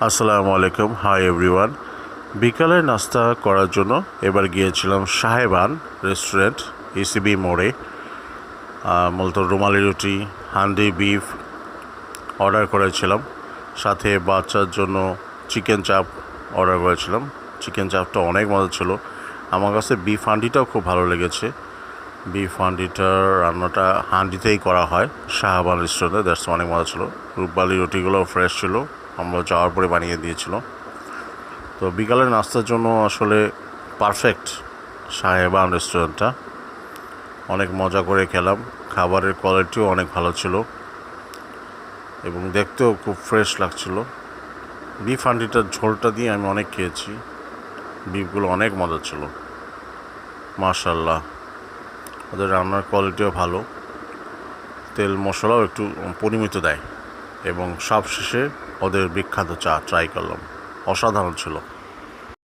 আসসালামু আলাইকুম, hi everyone. বিকালের নাস্তা করার জন্য এবার গিয়েছিলাম সাহেবান রেস্টুরেন্ট, ইসিবি মোড়ে। মূলত রুমালি রুটি, হান্ডি বিফ অর্ডার করেছিলাম, সাথে বাচ্চার জন্য চিকেন চাপ অর্ডার করেছিলাম। চিকেন চাপটা অনেক মজা ছিল। আমার কাছে বিফ হান্ডিটাও খুব ভালো লেগেছে। বিফ হান্ডিটার রান্নাটা হান্ডিতেই করা হয় শাহবান রেস্টুরেন্টে, দ্যাটস অনেক মজা ছিল। রুমালি রুটিগুলোও ফ্রেশ ছিল, আমরা যাওয়ার পরে বানিয়ে দিয়েছিল। তো বিকালের নাস্তার জন্য আসলে পারফেক্ট সাহেবান রেস্টুরেন্টটা। অনেক মজা করে খেলাম, খাবারের কোয়ালিটিও অনেক ভালো ছিল এবং দেখতেও খুব ফ্রেশ লাগছিল। বিফ হান্ডিটার ঝোলটা দিয়ে আমি অনেক খেয়েছি, বিফগুলো অনেক মজা ছিল। মাশাল্লাহ, ওদের রান্নার কোয়ালিটিও ভালো, তেল মশলাও একটু পরিমিত দেয়। এবং সবশেষে ওদের বিখ্যাত চা ট্রাই করলাম, অসাধারণ ছিল।